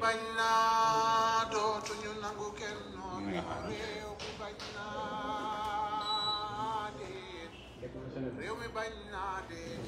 bañ naa dootuñu nangu kenn noonu réew mi bañ naa déet réew mi bañ naa déet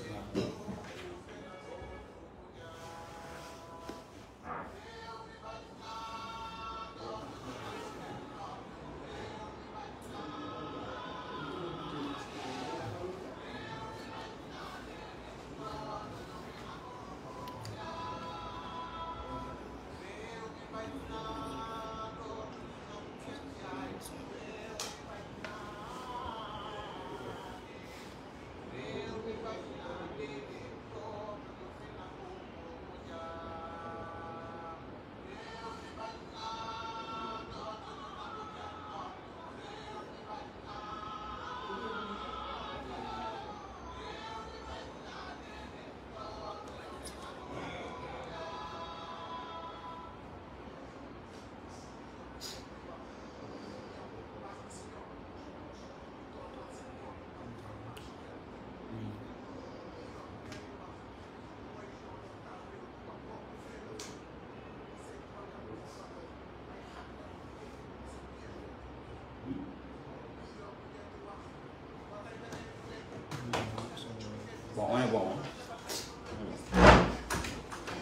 Bon, on est bon.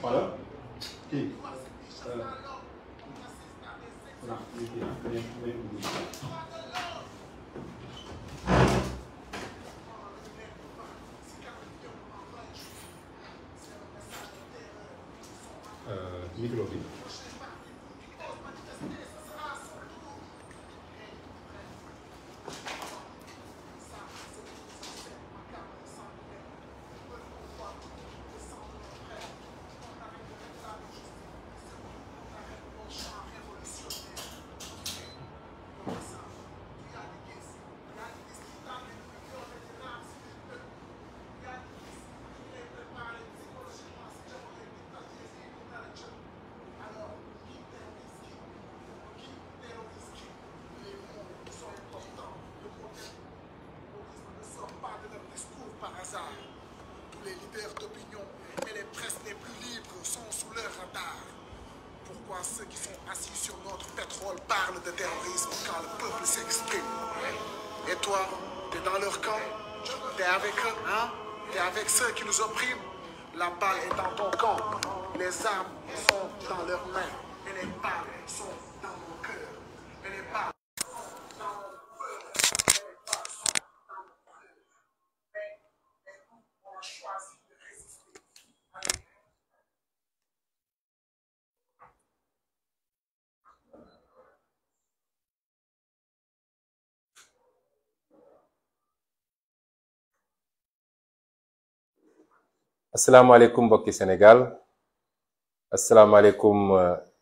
Voilà. Qui micro bi. Tous les leaders d'opinion et les presses les plus libres sont sous leur radar. Pourquoi ceux qui sont assis sur notre pétrole parlent de terrorisme quand le peuple s'exprime? Et toi, t'es dans leur camp? T'es avec eux, hein? T'es avec ceux qui nous oppriment? La balle est dans ton camp. Les armes sont dans leurs mains. Et les balles sont dans nos cœurs. Et les balles asalaamaaleykum mbokki Sénégal asalaamaaleykum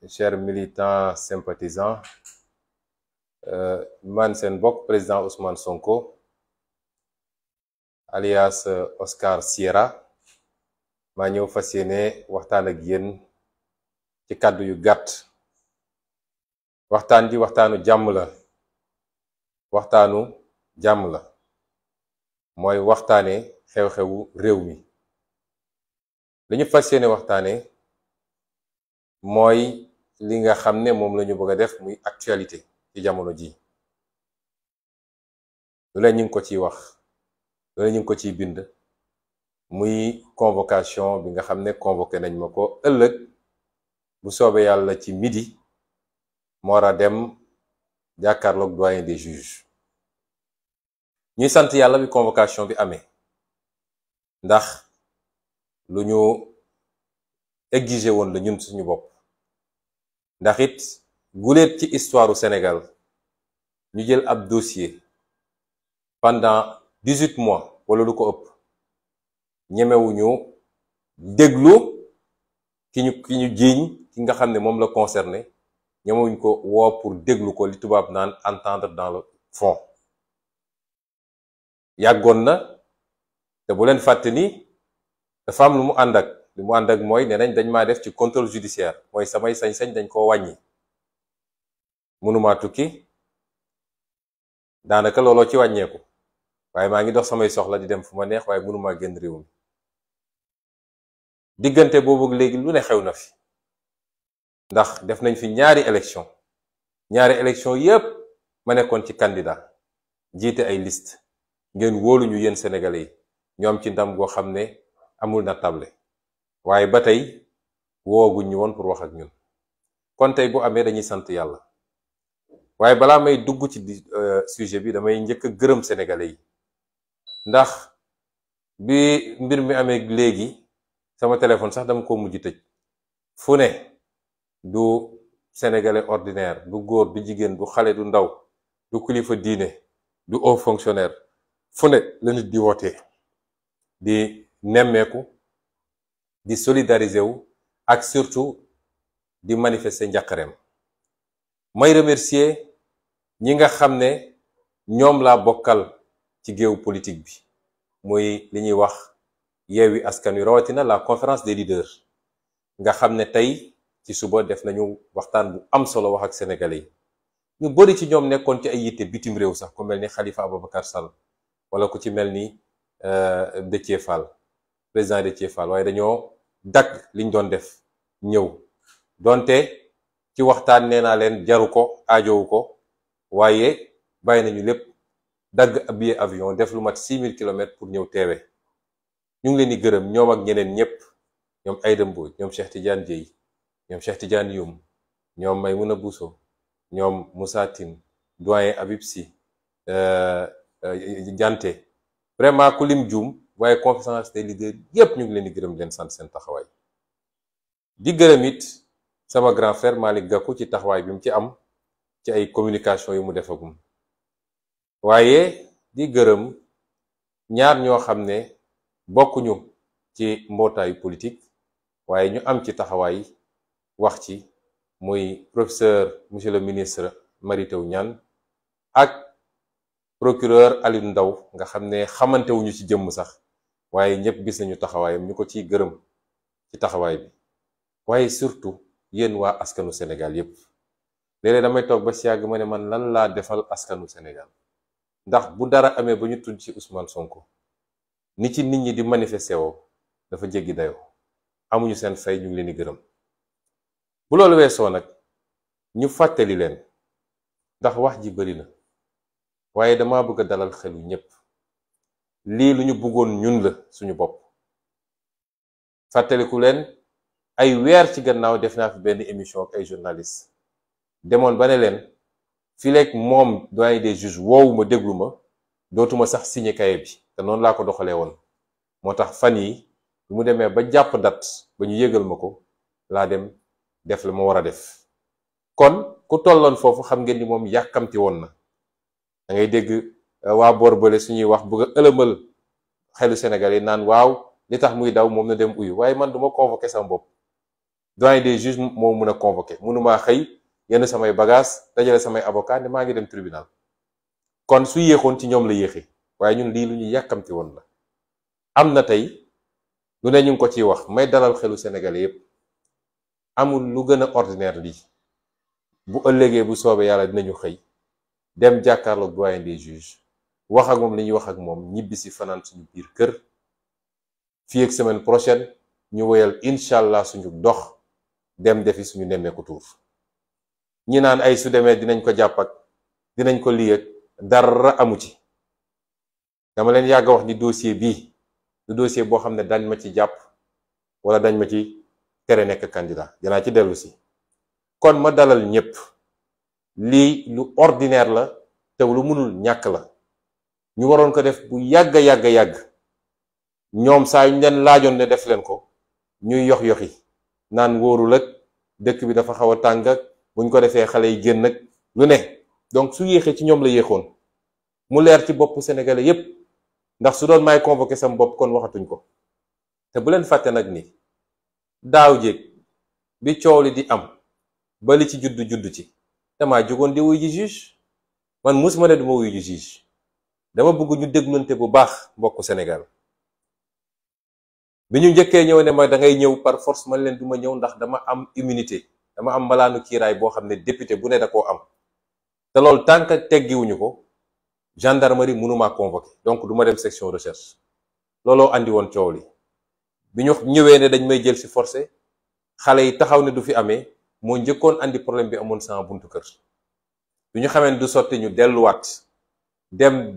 chers militants sympathisants man seen mbokk président Ousmane Sonko alias Oscar Sierra maa ñëw fas yéene waxtaan ak yéen ci kàddu yu gàtt. waxtaan ji waxtaanu jàmm la mooy waxtaane xew-xewu réew mi. li ñu fas yéene waxtaane mooy li nga xam ne moom la ñu bëgg a def muy actualité ci jamono ji. lu leen ñu ngi ko ciy wax lu leen ñu ngi ko ciy bind muy convocation bi nga xam ne convoqué nañ ma ko ëllëg bu soobee yàlla ci midi moo war a dem jàkkaarloog doyen des juges. ñuy sant yàlla bi convocation bi amee ndax lu ñu exigé woon la ñun suñu bopp. ndax it guléet ci histoire u Sénégal ñu jël ab dossier pendant 18 mois wala lu ko ëpp ñemewuñu déglu ki ñu jiiñ ki nga xam ne moom la concerné ñemewuñ ko woo pour déglu ko li tubaab naan entendre dans le fond. yàggoon na te bu leen fàtte ni dafa am lu mu ànd ak mooy ne nañ dañ maa def ci contrôle judiciaire mooy samay sañ-sañ dañ koo wàññi mënumaa tukki daanaka looloo ci wàññeeku waaye maa ngi dox samay soxla di dem fu ma neex waaye mënumaa génn réew mi. diggante boobu léegi lu ne xew na fi ndax def nañ fi ñaari élection yépp ma nekkoon ci candidat jiite ay liste ngeen wóoluñu yéen sénégalais yi ñoom ci ndam goo xam ne amul na table waaye ba tey wooguñ ñu woon pour wax ak ñun kon tey bu amee dañuy sant yàlla waaye balaa may dugg ci sujet bi damay njëkk a gërëm sénégalais yi ndax bi mbir mi amee léegi sama téléphone sax dama ko mujj tëj fu ne du sénégalais ordinaire du góor du jigéen du xale du ndaw du kilifa diine du haut fonctionnaire fu ne la nit di wootee di nemmeeku di solidariser wu ak surtout di manifester njàqareem may remercier ñi nga xam ne ñoom laa bokkal ci géew politique bi muy li ñuy wax Yewwi Askan Wi rawatina la conférence des leaders nga xam ne tey ci suba def nañu waxtaan bu am solo wax ak sénégalais yi ñu bari ci ñoom nekkoon ci ay yitte bitim réew sax ku mel ni Khalifa Ababacar Sall wala ku ci mel ni Déthié Fall président Déthié Fall waaye dañoo dagg liñ doon def ñëw donte ci waxtaan nee naa leen jaru ko aajowu ko waaye bàyyi nañu lépp dagg billet avion def lu mat 6000 kilomètres pour ñëw teewe ñu ngi leen di gërëm ñoom ak ñeneen ñëpp ñoom Aïda Mbodj ñoom Cheikh Tidiane Dièye ñoom Cheikh Tidiane Youm ñoom Maymouna Bousso ñoom Moussa Tine doyen Habib Sy Dianté vraiment ku lim juum waaye conférence des leaders yépp ñu ngi leen di gërëm leen sant seen taxawaay di gërëm it sama grand frère Malick Gakou ci taxawaay bi mu ci am ci ay communication yu mu defagum waaye di gërëm ñaar ñoo xam ne bokkuñu ci mbootaayu politique waaye ñu am ci taxawaay wax ci muy professeur monsieur le ministre Mary Teuw Niane ak procureur Aliou Ndao nga xam ne xamantewuñu ci jëmm sax waaye ñëpp gis nañu taxawaayam ñu ko ciy gërëm ci taxawaay bi waaye surtout yéen waa askanu Sénégal yépp léeg-léeg damay toog ba si yàgg ma ne man lan laa defal askanu Sénégal ndax bu dara amee ba ñu tudd ci Ousmane Sonko ni ci nit ñi di manifester woo dafa jéggi dayoo amuñu seen fay ñu ngi leen di gërëm bu loolu weesoo nag ñu fàttali leen ndax wax ji bari na waaye dama bëgg a dalal xelu ñépp lii lu ñu bëggoon ñun la suñu bopp fàttaliku leen ay weer ci gannaaw def naa fi benn émission ak ay journalistes demoon ba ne leen fileeg moom doyen des juges woowu ma déglu ma dootuma sax signé cahier bi te noonu laa ko doxalee woon moo tax fan yi bu mu demee ba jàpp date ba ñu yëgal ma ko laa dem def la ma war a def kon ku tolloon foofu xam ngeen ni moom yàkkamti woon na da ngay dégg waa boor bële suñuy wax bëgg a ëlëmal xelu Sénégal yi naan waaw li tax muy daw moom na dem uyu waaye man duma convoqué sama bopp doyen des juges moo mun a convoqué mënumaa xëy yenn samay bagage dajale samay avocat ne maa ngi dem tribunal kon su yéexoon ci ñoom la yéexee waaye ñun lii lu ñu yàkkamti woon la am na tey lu ne ñu ngi ko ciy wax may dalal xelu Sénégalais yépp amul lu gën a ordinaire lii bu ëllëgee bu soobee yàlla dinañu xëy dem jàkkaarloog doyen des juges wax ak moom li ñuy wax ak moom ñibbi si fanaan suñu biir kër fii ak semaine prochaine ñu woyal incha allah suñu dox dem defi suñu nemmeeku tuur ñi naan ay su demee dinañ ko jàpp ak dinañ ko lii ak dara amu ci dama leen yàgg wax ni dossier bii du dossier boo xam ne dañ ma ci jàpp wala dañ ma ci tere nekk candidat dinaa ci dellu si kon ma dalal ñépp lii lu ordinaire la te lu mënul ñàkk la ñu waroon ko def bu yàgg ñoom saa yu ñu leen laajoon ne def leen ko ñuy yoxi naan wóorul ak dëkk bi dafa xaw a tàng ak buñ ko defee xale yi génn ak lu ne donc su yéexee ci ñoom la yéexoon mu leer ci bopp sénégalais yépp ndax su doon may convoqué sam bopp kon waxatuñ ko te bu leen fàtte nag ni daaw jéeg bi coow li di am ba li ci juddu ci damaa jógoon di wuy ji juge man musuma ne duma wuy ji juge dama bëgg ñu déglunte bu baax mbokku Sénégal bi ñu njëkkee ñëw ne ma da ngay ñëw par force man leen duma ñëw ndax dama am immunité dama am malaanu kiiraay boo xam ne député bu ne da koo am te loolu tant que teggiwuñu ko gendarmerie mënumaa convoqué donc duma dem section recherche looloo andi woon coow li bi ñu ñëwee ne dañ may jël ci forcé xale yi taxaw ne du fi amee moo njëkkoon andi problème bi amoon sama buntu kër bi ñu xamee du sotti ñu delluwaat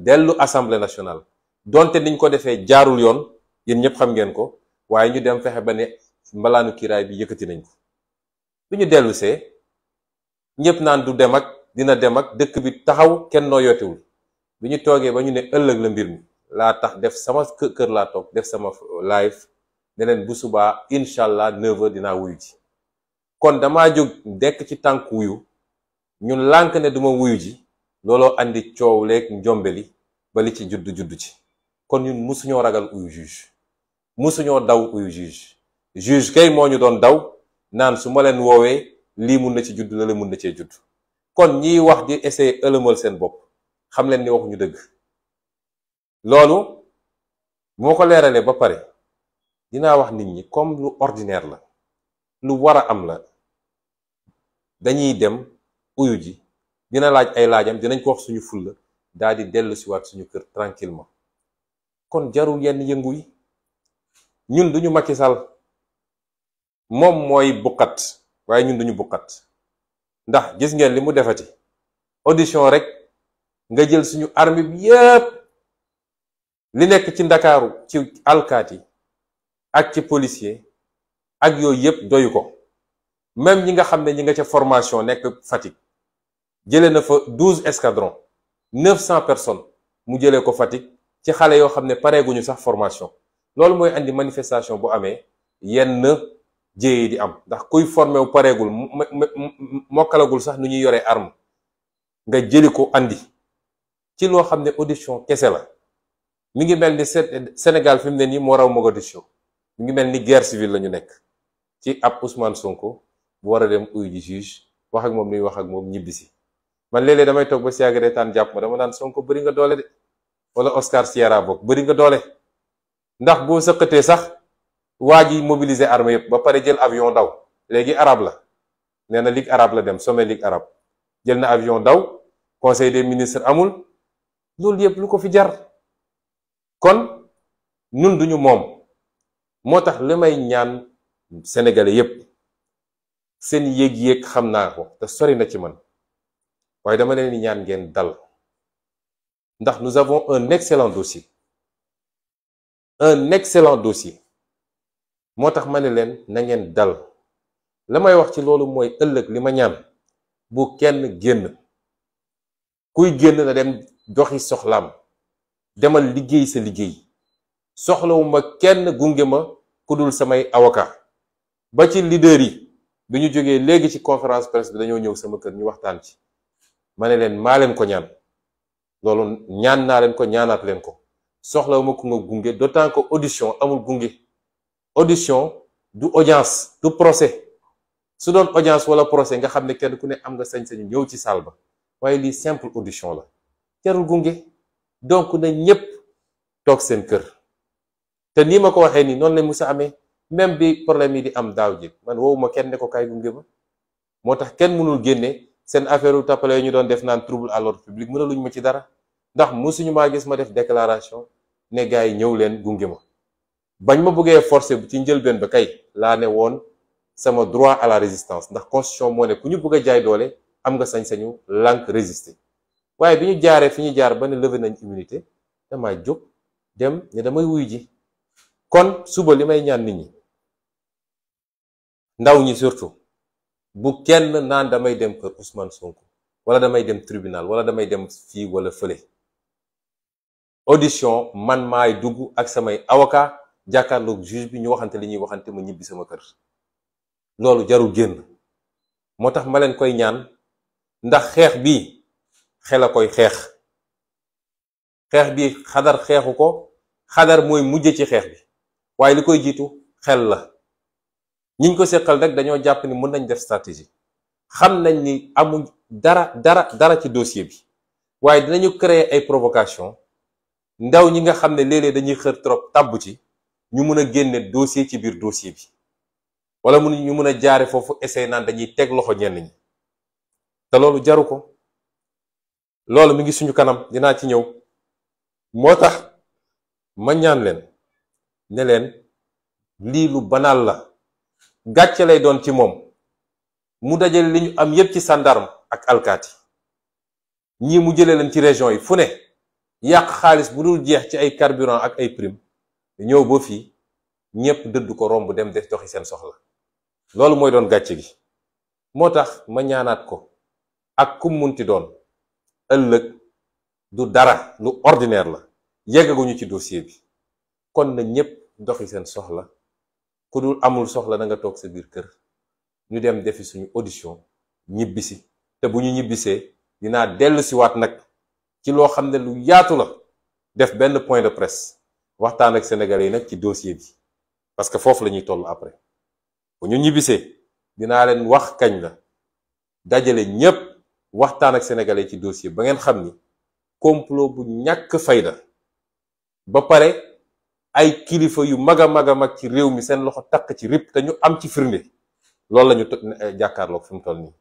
dellu assemblée nationale donte niñ ko defee jaarul yoon yéen ñëpp xam ngeen ko waaye ñu dem fexe ba ne mbalaanu kiiraay bi yëkkati nañ ko bi ñu dellu see ñëpp naan du dem ak dina dem ak dëkk bi taxaw kenn noo yootewul bi ñu toogee ba ñu ne ëllëg la mbir mi laa tax def sama kër laa toog def sama live ne leen bu subaa incha allah 9h dinaa wuyu ji kon damaa jóg dekk ci tànk wuyu ñun lànk ne duma wuyu ji looloo andi coow leeg njombeli ba li ci juddu ci kon ñun musuñoo ragal uyu juge musuñoo daw uyu juge kay moo ñu doon daw naan su ma leen woowee lii mun na ci judd la mun na cee judd kon ñiy wax di essayer ëlëmal seen bopp xam leen ni waxuñu dëgg loolu moo ko leeralee ba pare dinaa wax nit ñi comme lu ordinaire la lu war a am la dañuy dem uyu ji dina laaj ay laajam dinañ ko wax suñu fulla daal di dellu siwaat suñu kër tranquillement kon jarul yenn yëngu yi ñun duñu Macky Sall moom mooy buqat waaye ñun duñu buqat ndax gis ngeen li mu defati audition rek nga jël suñu armée bi yépp li nekk ci ndakaaru ci alkaati ak ci policier ak yooyu yépp doyu ko même ñi nga xam ne ñi nga ca formation nekk Fatick jëlee na fa 12 escadrons 900 personnes mu jëlee ko Fatick ci xale yoo xam ne pareeguñu sax formation loolu mooy andi manifestation bu amee yenn jéye di am ndax kuy formé wu pareegul mokkalagul sax nu ñuy yoree arme nga jëli ko andi ci loo xam ne audition kese la mi ngi mel ni Sénégal fi mu ne nii moo raw Mogadiscio mi ngi mel ni guerre civile la ñu nekk ci ab Ousmane Sonko bu war a dem uyu ji juge wax ak moom nuy wax ak moom ñibbisi man léeg-léeg damay toog ba si yàgg reetaan jàpp ma dama naan Sonko bëri nga doole de wala Oscar Sierra bokk bëri nga doole ndax boo sëqatee sax waa ji mobiliser armée yëpp ba pare jël avion daw léegi arabe la nee na ligue arabe la dem sommet ligue arabe jël na avion daw conseil des ministres amul loolu yëpp lu ko fi jar kon ñun duñu moom moo tax li may ñaan sénégalais yëpp seen yéeg-yéeg xam naa ko te sori na ci man waaye dama leen di ñaan ngeen dal ndax nous avons un excellent dossier moo tax ma ne leen na ngeen dal la may wax ci loolu mooy ëllëg li ma ñaan bu kenn génn kuy génn na dem doxi soxlaam demal liggéey sa liggéey soxlawuma kenn gunge ma ku dul samay avocat ba ci leader yi bi ñu jógee léegi ci conférence presse bi dañoo ñëw sama kër ñu waxtaan ci ma ne leen maa leen ko ñaan loolu ñaan naa leen ko ñaanaat leen ko soxlawuma ku nga gunge d'autant que audition amul gunge audition du audience du procès su doon audience wala procès nga xam ne kenn ku ne am nga sañ-sañu ñëw ci salle ba waaye lii simple audition la jarul gunge donc na ñépp toog seen kër te nii ma ko waxee nii noonu la musa amee même bi problème yi di am daaw ji man woowuma kenn ne ko kaay gunge ma moo tax kenn mënul génne seen affaire u tappale yi ñu doon def naan trouble à l'ordre public mënaluñ ma ci dara ndax musuñu maa gis ma def déclaration ne gars yi ñëw leen gunge ma bañ ma bëggee forcer bu ci njëlbeen ba kay laa ne woon sama droit à la résistance ndax constitution moo ne ku ñu bëgg a jaay doole am nga sañ-sañu lànk résister waaye bi ñu jaaree fi ñu jaar ba ne levé nañ immunité damaa jóg dem ne damay wuy ji kon suba li may ñaan nit ñi ndaw ñi surtout bu kenn naan damay dem kër Ousmane Sonko wala damay dem tribunal wala damay dem fii wala fële audition man maay dugg ak samay avocat jàkkaarloog juge bi ñu waxante li ñuy waxante ma ñibbi sama kër loolu jarul génn moo tax ma leen koy ñaan ndax xeex bi xel a koy xeex bi xadar xeexu ko xadar mooy mujje ci xeex bi waaye li koy jiitu xel la ñiñ ko seqal rek dañoo jàpp ni mën nañ def stratégie xam nañ ni amuñ dara ci dossier bi waaye dinañu créer ay provocation ndaw ñi nga xam ne léeg-léeg dañuy xër trop tàbb ci ñu mën a génne dossier ci biir dossier bi wala ñu mën a jaare foofu essayer naan dañuy teg loxo ñenn ñi te loolu jaru ko loolu mi ngi suñu kanam dinaa ci ñëw moo tax ma ñaan leen ne leen lii lu banal la gàcce lay doon ci moom mu dajale li ñu am yépp ci gendarme ak alkaati ñii mu jëlee leen ci région yi fu ne yàq xaalis bu dul jeex ci ay carburant ak ay prime ñëw ba fii ñépp dëdd ko romb dem def doxi seen soxla loolu mooy doon gàcce gi. moo tax ma ñaanaat ko ak kum munti doon ëllëg du dara lu ordinaire la yeggaguñu ci dossier bi kon na ñépp doxi seen soxla ku dul amul soxla na nga toog sa biir kër ñu dem defi suñu audition ñibbisi te bu ñu ñibbisee dinaa dellu si waat nag ci loo xam ne lu yaatu la def benn point de presse waxtaan ak sénégalais yi nag ci dossier bi parce que foofu la ñuy toll après bu ñu ñibbisee dinaa leen wax kañ la dajale ñépp waxtaan ak sénégalais ci dossier ba ngeen xam ni complot bu ñàkk fayda ba pare ay kilifa yu mag a mag ci réew mi seen loxo takk ci rip te ñu am ci firnde loolu lañu jàkkaarloog fi mu toll nii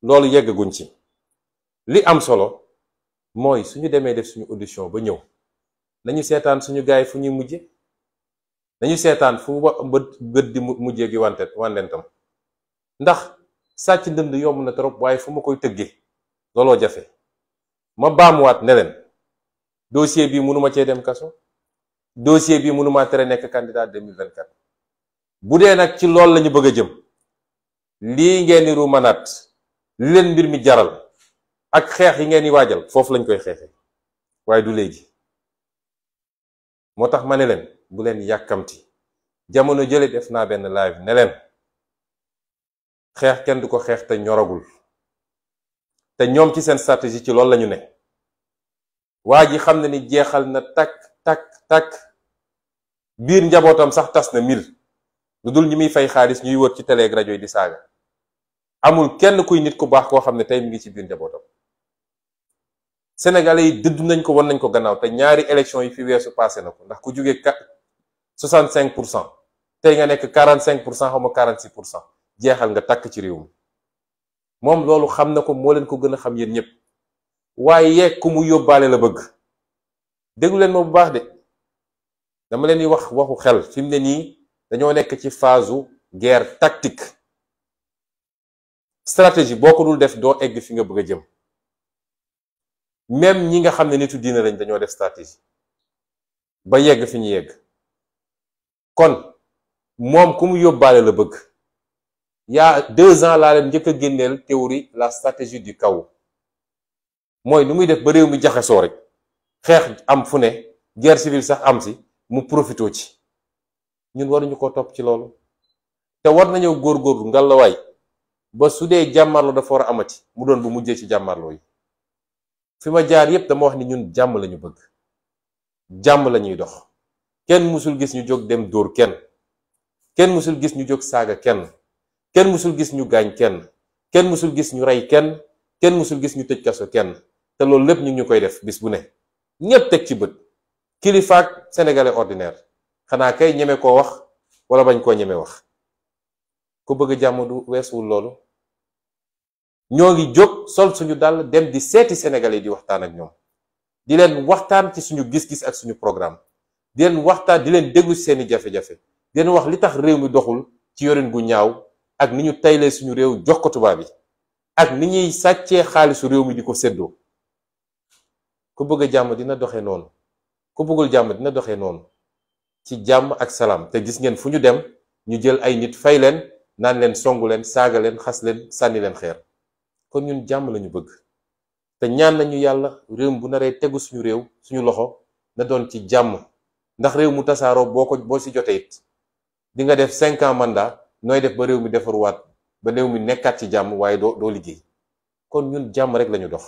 loolu yeggaguñ ci li am solo mooy suñu demee def suñu audition ba ñëw nañu seetaan suñu gaay fu ñuy mujje nañu seetaan fu bët di mujjee gi wandentam ndax sàcc ndënd yomb na trop waaye fu ma koy tëggee looloo jafe ma baamuwaat ne leen dossier bi mënuma cee dem kaso dossier bi mënuma tere nekk candidat 2024 bu dee nag ci loolu lañu bëgg a jëm lii ngeen di ruumanaat li leen mbir mi jaral ak xeex yi ngeen di waajal foofu lañ koy xeexee waaye du léegi moo tax ma ne leen bu leen yàkkamti jamono jële def naa benn live ne leen xeex kenn du ko xeex te ñoragul te ñoom ci seen stratégie ci loolu lañu ne waa ji xam ne ni jeexal na takk biir njabootam sax tas na mil lu dul ñi muy fay xaalis ñuy wër ci télé ak rajo yi di saaga amul kenn kuy nit ku baax koo xam ne tey mi ngi ci biir njabootam sénégalais yi dëdd nañ ko won nañ ko gannaaw te ñaari élection yi fi weesu passé na ko ndax ku jógee 65% tey nga nekk 45% xaw ma 46% jeexal nga takk ci réew mi moom loolu xam na ko moo leen ko gën a xam yéen ñëpp waaye ku mu yóbbaale la bëgg déglu leen ma bu baax de dama leen di wax waxu xel fi mu ne nii dañoo nekk ci phase guerre tactique stratégie boo ko dul def doo egg fi nga bëgg a jëm même ñi nga xam ne nitu diina lañ dañoo def stratégie ba yegg fi ñu yegg kon moom ku mu yóbbaale la bëgg yaa 2 ans laa leen njëkk a génneel théorie la stratégie du chaos mooy nu muy def ba réew mi jaxasoo rek xeex am fu ne guerre civile sax am si mu profitoo ci ñun waruñu ko topp ci loolu te war nañoo góorgóorlu ngalawaay ba su dee jàmmarloo dafa war a amati mu doon bu mujjee ci jàmmarloo yi fi ma jaar yépp dama wax ni ñun jàmm lañu bëgg jàmm lañuy dox kenn musul gis ñu jóg dem dóor kenn musul gis ñu jóg saaga kenn musul gis ñu gaañ kenn musul gis ñu rey kenn musul gis ñu tëj kaso kenn te loolu lépp ñu ngi ñu koy def bis bu ne ñépp teg ci bët kilifaak sénégalais ordinaire xanaa kay ñeme koo wax wala bañ koo ñeme wax ku bëgg jàmm du weesuwul loolu ñoo ngi jóg sol suñu dàll dem di seeti sénégalais di waxtaan ak ñoom di leen waxtaan ci suñu gis-gis ak suñu programme di leen waxtaan di leen déglu ci seeni jafe-jafe di leen wax li tax réew mi doxul ci yorin gu ñaaw ak ni ñu taylee suñu réew jox ko tubaab yi ak ni ñuy sàccee xaalisu réew mi di ko séddoo ku bëgg jàmm dina doxee noonu ku bëggul jàmm dina doxee noonu ci jàmm ak salaam te gis ngeen fu ñu dem ñu jël ay nit fay leen naan leen songu leen saaga leen xas leen sànni leen xeer kon ñun jàmm lañu bëgg te ñaan nañu yàlla réew bu naree tegu suñu réew suñu loxo na doon ci jàmm ndax réew mu tasaaroo boo ci jotee it di nga def 5 ans mandat nooy def ba réew mi defaruwaat ba réew mi nekkaat ci jàmm waaye doo liggéey kon ñun jàmm rek lañu dox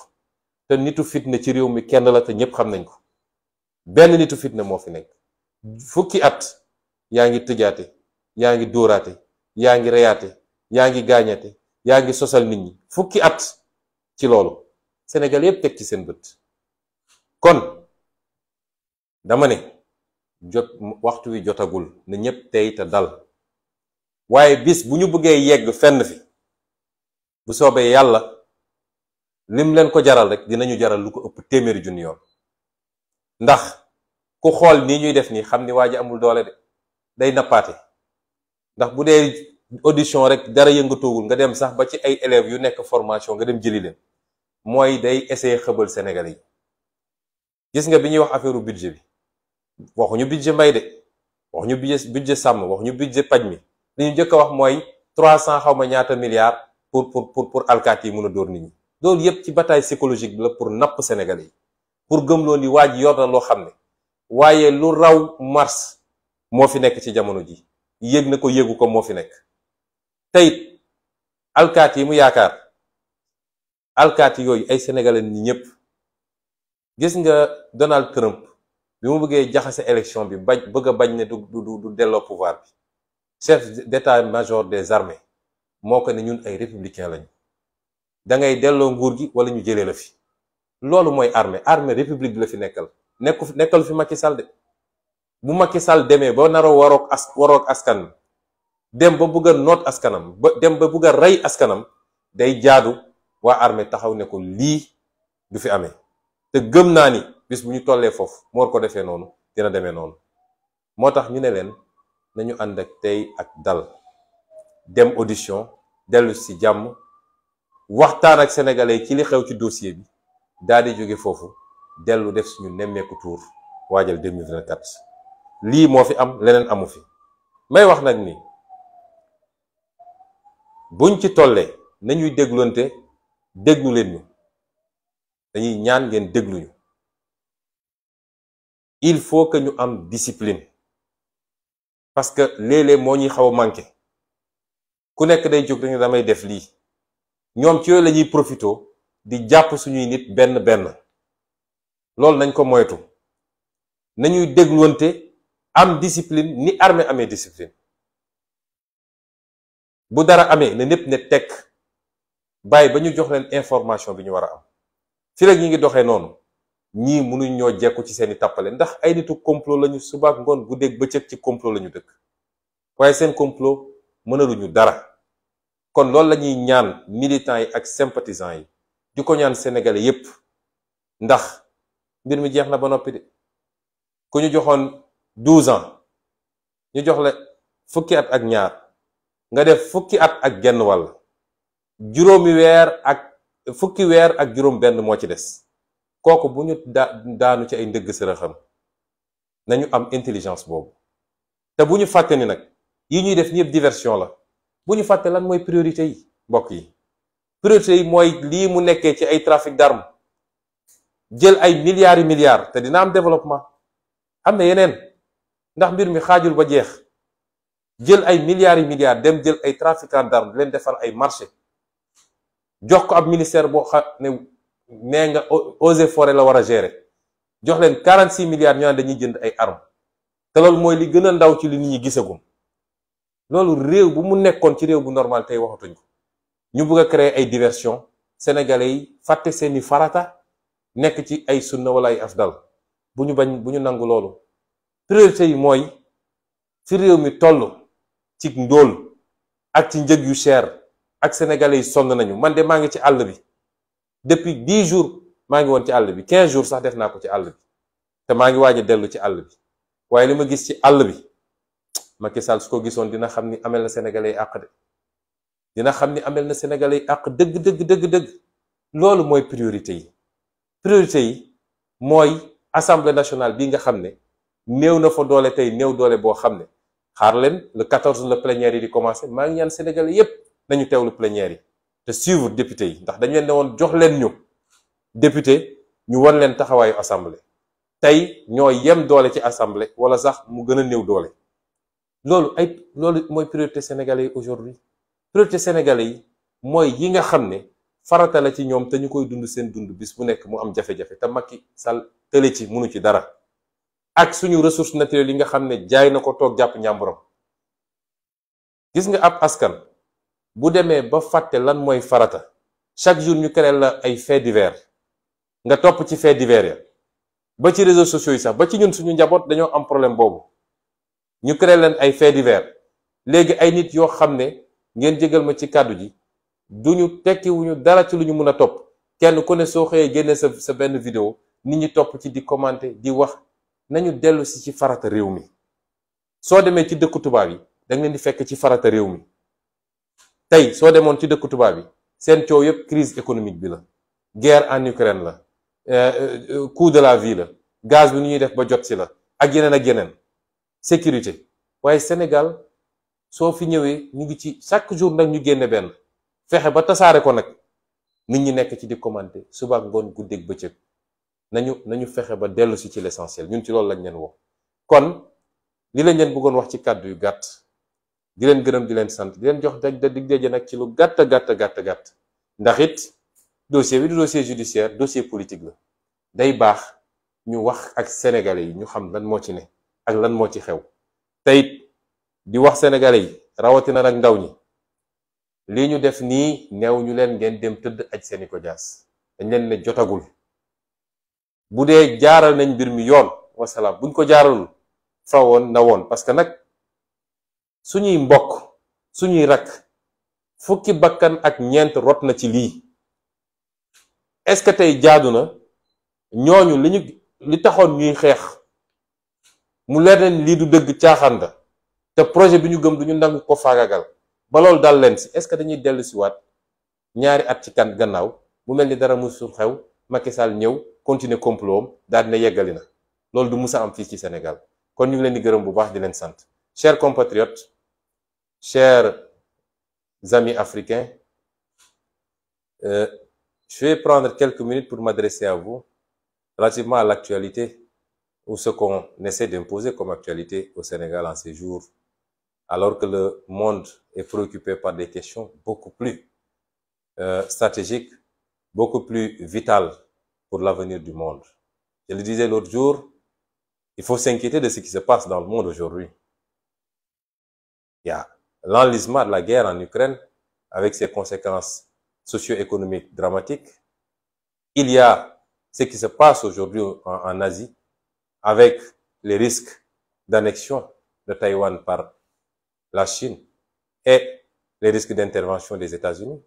te nitu fitna ci réew mi kenn la te ñépp xam nañ ko benn nitu fitna moo fi nekk fukki at yaa ngi tëjaate yaa ngi dóoraate yaa ngi reyaate yaa ngi gaañate yaa ngi sosal nit ñi fukki at ci loolu Sénégal yépp teg ci seen bët kon dama ne waxtu wi jotagul na ñépp tey te dal waaye bis bu ñu bëggee yegg fenn fi bu soobee yàlla lim leen ko jaral rek dinañu jaral lu ko ëpp téeméeri junni yoon ndax ku xool nii ñuy def nii xam ni waa ji amul doole de day nappaate ndax bu dee audition rek dara yëngatoogul nga dem sax ba ci ay élèves yu nekk formation nga dem jëli leen mooy day essayer xëbal Sénégalais yi. gis nga bi ñuy wax affaire budget bi waxuñu budget mbay de waxuñu budget sàmm waxuñu budget paj mi li ñu njëkk a wax mooy 300 xaw ma ñaata milliards pour alkaati yi mun a dóor nit ñi. loolu yépp ci bataille psychologique bi la pour napp Sénégalais yi pour gëmloo ni waa ji yor na loo xam ne waaye lu raw mars moo fi nekk ci jamono ji yëg na ko yëgu ko moo fi nekk. teyit alkaati yi mu yaakaar alkaati yooyu ay sénégalais ñi ñëpp gis nga Donald Trump bi mu bëggee jaxase élection bi bëgg a bañ ne du delloo pouvoir bi chef d'état-major des armées moo ko ne ñun ay républicain lañu da ngay delloo nguur gi wala ñu jëlee la fi. loolu mooy armée république bi la fi nekkal fi Macky Sall de bu Macky Sall demee ba naroo waroog askan dem ba bëgg a noot askanam dem ba bëgg a rey askanam day jaadu waa armée taxaw ne ko lii du fi amee te gëm naa ni bis bu ñu tollee foofu mu war ko defee noonu dina demee noonu. moo tax ñu ne leen nañu ànd ak tey ak dal dem audition dellu ci jàmm waxtaan ak sénégalais ci li xew ci dossier bi daal di jóge foofu dellu def suñu nemmeeku tour waajal 2024 lii moo fi am leneen amu fi. may wax nag ni buñ ci tollee nañuy déglonte déglu leen ñu dañuy ñaan ngeen dégluñu. il faut que ñu am discipline parce que léeg-léeg moo ñuy xaw a manqué ku nekk day jóg dañu damay def lii ñoom ci yooyu la ñuy profito di jàpp suñuy nit benn benn loolu nañ ko moytu nañuy dégluwante am discipline ni armée amee discipline. bu dara amee na ñépp ne tekk bàyyi ba ñu jox leen information bi ñu war a am fi rek ñi ngi doxee noonu ñii mënuñ ñoo jekku ci seeni tàppale ndax ay nitu complot lañu subaak ngoon guddeeg bëccëg ci complot lañu dëkk waaye seen complot mënaluñu dara. kon loolu la ñuy ñaan militants yi ak sympathisants yi di ko ñaan sénégalais yépp ndax mbir mi jeex na ba noppi de ku ñu joxoon 12 ans ñu jox la fukki at ak ñaar nga def fukki at ak genn wàll fukki weer ak juróom benn moo ci des kooku bu ñu daanu ci ay ndëgg sërëxam nañu am intelligence boobu te bu ñu fàtte ni nag yi ñuy def ñëpp diversion la. bu ñu fàtte lan mooy priorité yi mbokk yi priorité yi mooy lii mu nekkee ci ay trafic d'armes jël ay milliards te dina am développement am na yeneen ndax mbir mi xaajul ba jeex jël ay milliards dem jël ay trafiquants d'armes leen defar ay marché jox ko ab ministère boo xam ne nee nga eaux et forêts la war a gérer jox leen 46 milliards ñu naan dañuy jënd ay armes te loolu mooy li gën a ndaw ci li nit ñi gisagum. loolu réew bu mu nekkoon ci réew bu normal tey waxatuñ ko ñu bëgg a créer ay diversion sénégalais yi fàtte seeni farata nekk ci ay sunna wala ay afdal bu ñu nangu loolu. priorité yi mooy fi réew mi toll ci ndóol ak ci njëg yu cher ak sénégalais yi sonn nañu man de maa ngi ci àll bi depuis 10 jours maa ngi woon ci àll bi 15 jours sax def naa ko ci àll bi te maa ngi waaj a dellu ci àll bi waaye li ma gis ci àll bi. Macky Sall su ko gisoon dina xam ni amel na sénégalais yi àq de dina xam ni amel na sénégalais yi àq dëgg loolu mooy priorité yi mooy assemblée nationale bi nga xam ne néew na fa doole tey néew doole boo xam ne xaar leen le 14 la plénière yi di commencer maa ngi ñaan sénégalais yépp nañu teewlu plénière yi te suivre député yi ndax dañu leen ne woon jox leen ñu député ñu won leen taxawaayu assemblée tey ñoo yem doole ci assemblée wala sax mu gën a néew doole. loolu mooy priorité sénégalais yi aujourd'hui priorité sénégalais yi mooy yi nga xam ne farata la ci ñoom te ñu koy dund seen dund bis bu nekk mu am jafe-jafe te Macky Sall tële ci mënu ci dara ak suñu ressources naturelles yi nga xam ne jaay na ko toog jàpp ñàmburam. gis nga ab askan bu demee ba fàtte lan mooy farata chaque jour ñu créé la ay faits divers nga topp ci faits divers ya ba ci réseaux sociaux yi sax ba ci ñun suñu njaboot dañoo am problème boobu. ñu créé leen ay faits divers léegi ay nit yoo xam ne ngeen jégal ma ci kàddu ji duñu tekkiwuñu dara ci lu ñu mën a topp kenn ku ne soo xëyee génne sa benn vidéo nit ñi topp ci di commenter di wax nañu dellu si ci farata réew mi. soo demee ci dëkku tubaab yi da nga leen di fekk ci farata réew mi tey soo demoon ci dëkku tubaab bi seen coow yëpp crise économique bi la, guerre en Ukraine la, coût de la vie la, gaz bi nu ñuy def ba jot si la, ak yeneen sécurité. waaye Sénégal soo fi ñëwee ñu ngi ci chaque jour nag ñu génne benn fexe ba tasaare ko nag nit ñi nekk ci di commenter suba ak ngoon guddeeg bëccëg. nañu fexe ba dellu si ci l'essentiel, ñun ci loolu lañ leen woo. kon li lañ leen bëggoon wax ci kàddu yu gàtt, di leen gërëm di leen sant, di leen jox dig daje nag ci lu gàtt ndax it dossier bi du dossier judiciaire, dossier politique la. day baax ñu wax ak sénégalais yi ñu xam lan moo ci ne ak lan moo ci xew. te it di wax sénégalais yi rawatina nag ndaw ñi, lii ñu def nii neew ñu leen ngeen dem tëdd aj seeni ko jaas, dañ leen ne jotagul. bu dee jaaral nañ mbir mi yoon wasalaam, buñ ko jaaralul fa woon na woon, parce que nag suñuy mbokk suñuy rakk fukki bakkan ak ñeent rot na ci lii. est-ce que tey jaadu na ñooñu li taxoon ñuy xeex mu leer leen lii du dëgg caaxaan la te projet bi ñu gëm duñu nangu ko faagagal ba loolu dal leen si, est-ce que dañuy dellu si waat ñaari at ci kan gannaaw mu mel ni dara musul xew, Macky Sall ñëw continuer complot am daal dina yeggali na. loolu du musa am fii ci Sénégal. kon ñu ngi leen di gërëm bu baax di leen sant. Chers compatriotes, chers amis africains, je vais prendre quelques minutes pour m'adresser à vous relativement à l'actualité ou ce qu'on essaie d'imposer comme actualité au Sénégal en ces jours, alors que le monde est préoccupé par des questions beaucoup plus stratégiques, beaucoup plus vitales pour l'avenir du monde. Je le disais l'autre jour, il faut s'inquiéter de ce qui se passe dans le monde aujourd'hui. Il y a l'enlisement de la guerre en Ukraine avec ses conséquences socio-économiques dramatiques. Il y a ce qui se passe aujourd'hui en Asie avec les risques d'annexion de Taïwan par la Chine et les risques d'intervention des États-Unis.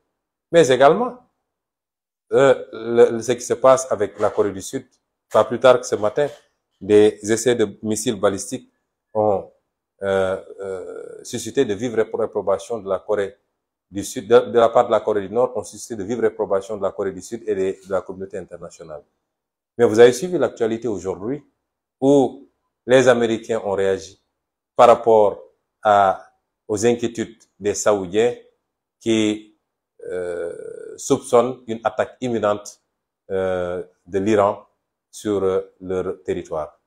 Mais également ce qui se passe avec la Corée du Sud. Pas plus tard que ce matin, des essais de missiles balistiques ont suscité de vives réprobations de la Corée du Sud, de la part de la Corée du Nord, ont suscité de vives réprobations de la Corée du Sud et de la communauté internationale. Mais vous avez suivi l'actualité aujourd'hui où les Américains ont réagi par rapport aux inquiétudes des Saoudiens qui soupçonnent une attaque imminente de l'Iran sur leur territoire.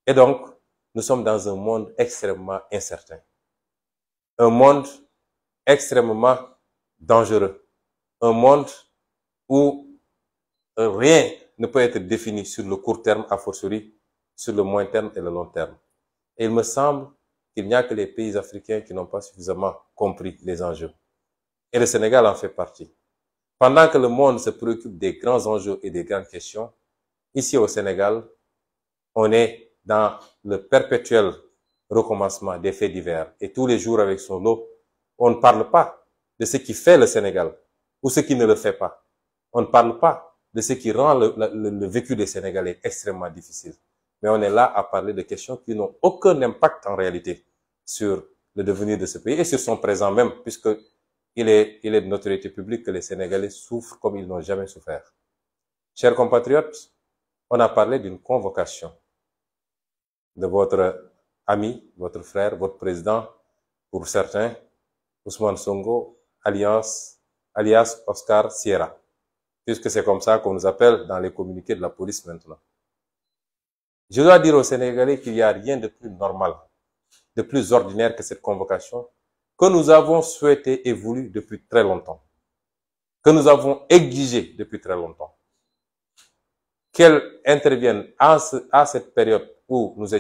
Et donc, nous sommes dans un monde extrêmement incertain. Un monde extrêmement dangereux. Un monde où rien ne peut être défini sur le court terme, a fortiori sur le moyen terme et le long terme. Et il me semble qu'il n'y a que les pays africains qui n'ont pas suffisamment compris les enjeux. Et le Sénégal en fait partie. Pendant que le monde se préoccupe des grands enjeux et des grandes questions, ici au Sénégal, on est dans le perpétuel recommencement des faits divers. Et tous les jours avec son lot, on ne parle pas de ce qui fait le Sénégal ou ce qui ne le fait pas. On ne parle pas de ce qui rend le vécu des Sénégalais extrêmement difficile. Mais on est là à parler de questions qui n'ont aucun impact en réalité sur le devenir de ce pays et sur son présent même, puisque il est de notoriété publique que les Sénégalais souffrent comme ils n'ont jamais souffert. Chers compatriotes, on a parlé d'une convocation de votre ami, votre frère, votre président, pour certains, Ousmane Sonko, alias Oscar Sierra, puisque c'est comme ça qu'on nous appelle dans les communiqués de la police maintenant. Je dois dire aux Sénégalais qu'il n'y a rien de plus normal, de plus ordinaire que cette convocation, que nous avons souhaité et voulu depuis très longtemps, que nous avons exigé depuis très longtemps. Qu'elle intervienne à cette période où nous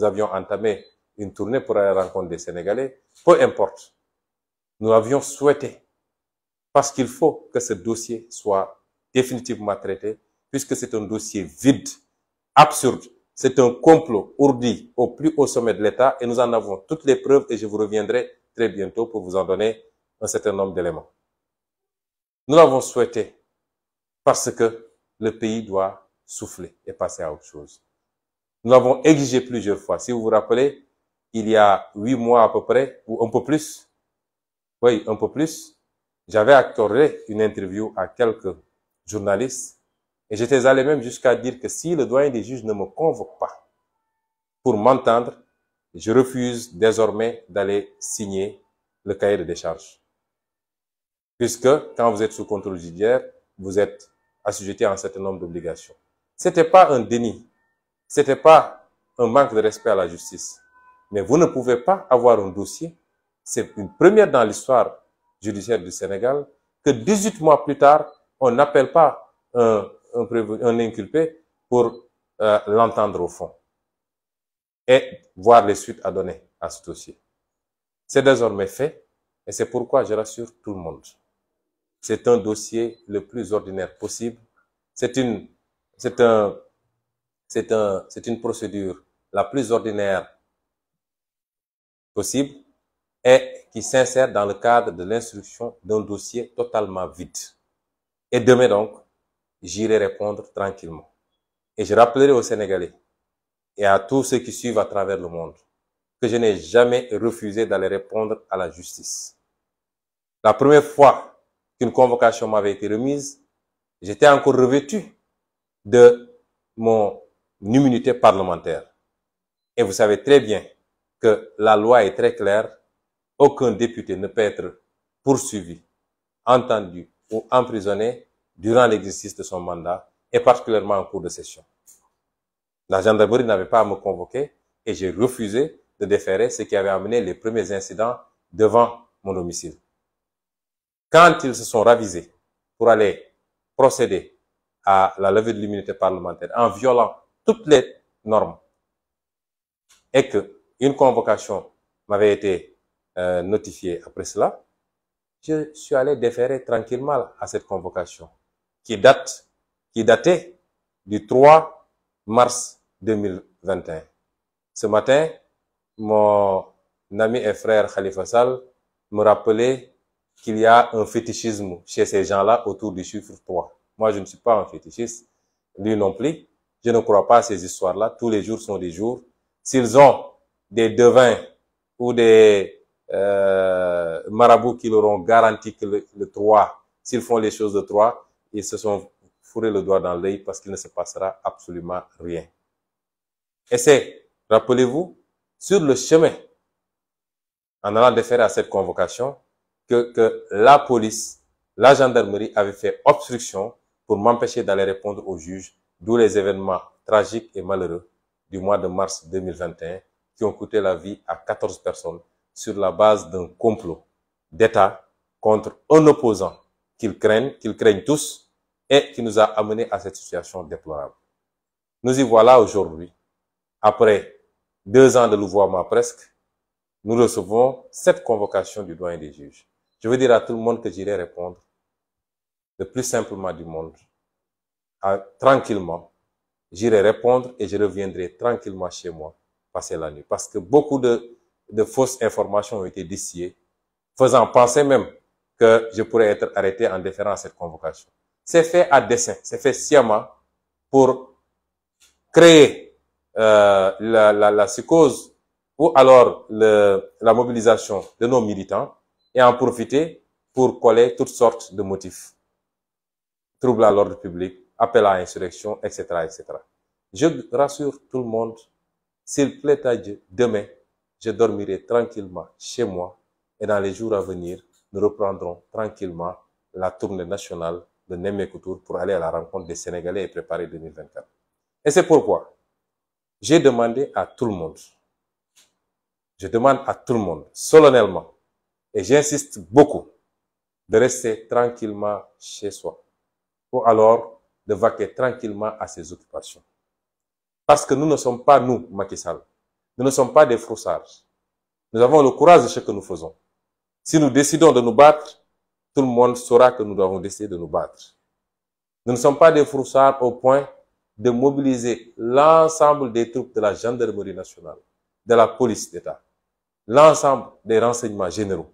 avions entamé une tournée pour aller à la rencontre des Sénégalais, peu importe. Nous avions souhaité, parce qu'il faut que ce dossier soit définitivement traité, puisque c'est un dossier vide, absurde. C'est un complot ourdi au plus haut sommet de l'État et nous en avons toutes les preuves et je vous reviendrai très bientôt pour vous en donner un certain nombre d'éléments. Nous l'avons souhaité parce que le pays doit souffler et passer à autre chose. Nous l'avons exigé plusieurs fois. Si vous vous rappelez, il y a 8 mois à peu près, ou un peu plus, oui, un peu plus. J'avais accordé une interview à quelques journalistes et j'étais allé même jusqu'à dire que si le doyen des juges ne me convoque pas pour m'entendre, je refuse désormais d'aller signer le cahier de décharge. Puisque quand vous êtes sous contrôle judiciaire, vous êtes assujetti à un certain nombre d'obligations. C'était pas un déni, c'était pas un manque de respect à la justice. Mais vous ne pouvez pas avoir un dossier, c'est une première dans l'histoire judiciaire du Sénégal, que 18 mois plus tard, on n'appelle pas un inculpé pour l'entendre au fond et voir les suites à donner à ce dossier. C'est désormais fait et c'est pourquoi je rassure tout le monde. C'est un dossier le plus ordinaire possible. C'est une procédure la plus ordinaire possible et qui s'insère dans le cadre de l'instruction d'un dossier totalement vide. Et demain donc, j'irai répondre tranquillement. Et je rappellerai aux Sénégalais et à tous ceux qui suivent à travers le monde que je n'ai jamais refusé d'aller répondre à la justice. La première fois qu'une convocation m'avait été remise, j'étais encore revêtu de mon immunité parlementaire. Et vous savez très bien que la loi est très claire. Aucun député ne peut être poursuivi, entendu ou emprisonné durant l'exercice de son mandat et particulièrement en cours de session. La gendarmerie n'avait pas à me convoquer et j'ai refusé de déférer ce qui avait amené les premiers incidents devant mon domicile. Quand ils se sont ravisés pour aller procéder à la levée de l'immunité parlementaire en violant toutes les normes et que une convocation m'avait été notifiée après cela, je suis allé déférer tranquillement à cette convocation qui datait du 3 mars 2021. Ce matin, mon ami et frère Khalifa Sall me rappelait qu'il y a un fétichisme chez ces gens-là autour du chiffre 3. Moi, je ne suis pas un fétichiste, lui non plus. Je ne crois pas à ces histoires-là. Tous les jours sont des jours. S'ils ont des devins ou des marabouts qui leur ont garanti que le 3, s'ils font les choses de 3, ils se sont fourrés le doigt dans l'œil parce qu'il ne se passera absolument rien. Et c'est, rappelez-vous, sur le chemin, en allant déférer à cette convocation, que la police, la gendarmerie avait fait obstruction pour m'empêcher d'aller répondre au juge, d'où les événements tragiques et malheureux du mois de mars 2021 qui ont coûté la vie à 14 personnes sur la base d'un complot d'État contre un opposant qu'ils craignent tous et qui nous a amenés à cette situation déplorable. Nous y voilà aujourd'hui, après 2 ans de louvoiement presque, nous recevons cette convocation du doyen des juges. Je veux dire à tout le monde que j'irai répondre le plus simplement du monde, tranquillement. J'irai répondre et je reviendrai tranquillement chez moi passer la nuit. Parce que beaucoup de fausses informations ont été distillées, faisant penser même que je pourrais être arrêté en déférant à cette convocation. C'est fait à dessein, c'est fait sciemment pour créer la psychose ou alors la mobilisation de nos militants et en profiter pour coller toutes sortes de motifs. Trouble à l'ordre public, appel à insurrection, etc., etc. Je rassure tout le monde, s'il plaît à Dieu, demain, je dormirai tranquillement chez moi et dans les jours à venir, nous reprendrons tranquillement la tournée nationale de Nemmekou Tour pour aller à la rencontre des Sénégalais et préparer 2024. Et c'est pourquoi j'ai demandé à tout le monde, je demande à tout le monde, solennellement, et j'insiste beaucoup, de rester tranquillement chez soi, ou alors de vaquer tranquillement à ses occupations. Parce que nous ne sommes pas, nous, Macky Sall, nous ne sommes pas des froussards. Nous avons le courage de ce que nous faisons. Si nous décidons de nous battre, tout le monde saura que nous avons décidé de nous battre. Nous ne sommes pas des froussards au point de mobiliser l'ensemble des troupes de la gendarmerie nationale, de la police d'État, l'ensemble des renseignements généraux,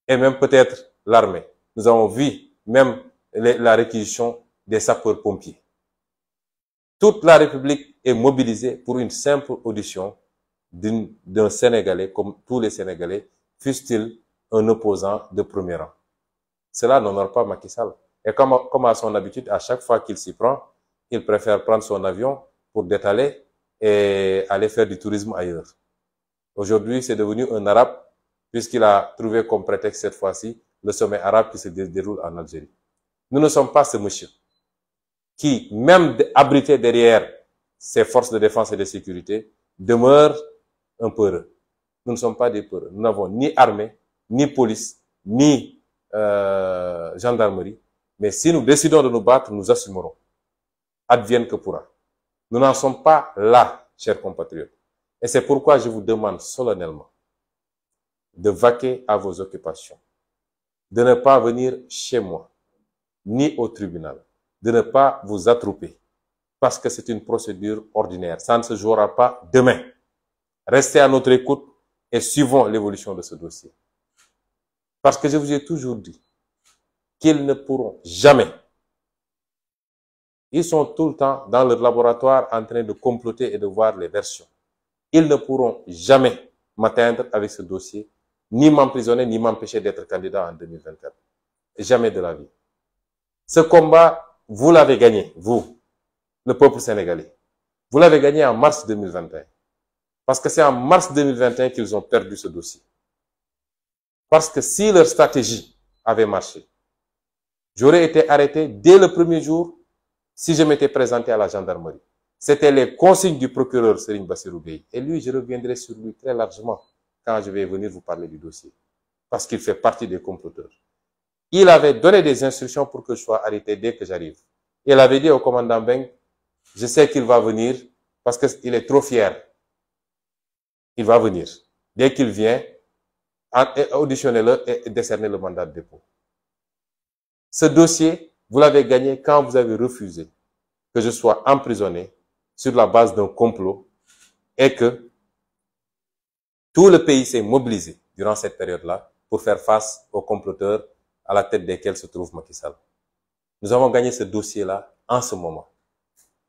et même peut-être l'armée. Nous avons vu même la réquisition des sapeurs-pompiers. Toute la République est mobilisée pour une simple audition d'un Sénégalais, comme tous les Sénégalais, fût-il un opposant de premier rang. Cela n'honore pas Macky Sall. Et comme à son habitude, à chaque fois qu'il s'y prend, il préfère prendre son avion pour détaler et aller faire du tourisme ailleurs. Aujourd'hui, c'est devenu un arabe, puisqu'il a trouvé comme prétexte cette fois-ci le sommet arabe qui se déroule en Algérie. Nous ne sommes pas ce monsieur qui, même abrité derrière ses forces de défense et de sécurité, demeure un peureux. Nous ne sommes pas des peureux. Nous n'avons ni armée, ni police, ni gendarmerie. Mais si nous décidons de nous battre, nous assumerons. Advienne que pourra. Nous n'en sommes pas là, chers compatriotes. Et c'est pourquoi je vous demande solennellement de vaquer à vos occupations, de ne pas venir chez moi, ni au tribunal, de ne pas vous attrouper, parce que c'est une procédure ordinaire. Ça ne se jouera pas demain. Restez à notre écoute et suivons l'évolution de ce dossier. Parce que je vous ai toujours dit qu'ils ne pourront jamais. Ils sont tout le temps dans leur laboratoire en train de comploter et de voir les versions. Ils ne pourront jamais m'atteindre avec ce dossier, ni m'emprisonner, ni m'empêcher d'être candidat en 2024. Jamais de la vie. Ce combat, vous l'avez gagné, vous, le peuple sénégalais. Vous l'avez gagné en mars 2021. Parce que c'est en mars 2021 qu'ils ont perdu ce dossier. Parce que si leur stratégie avait marché, j'aurais été arrêté dès le premier jour si je m'étais présenté à la gendarmerie. C'était les consignes du procureur Serigne Bassirou Gueye. Et lui, je reviendrai sur lui très largement quand je vais venir vous parler du dossier. Parce qu'il fait partie des comploteurs. Il avait donné des instructions pour que je sois arrêté dès que j'arrive. Il avait dit au commandant Beng, je sais qu'il va venir parce qu'il est trop fier. Il va venir. Dès qu'il vient, auditionnez-le et décernez le mandat de dépôt. Ce dossier, vous l'avez gagné quand vous avez refusé que je sois emprisonné sur la base d'un complot et que tout le pays s'est mobilisé durant cette période-là pour faire face aux comploteurs à la tête desquels se trouve Macky Sall. Nous avons gagné ce dossier-là en ce moment.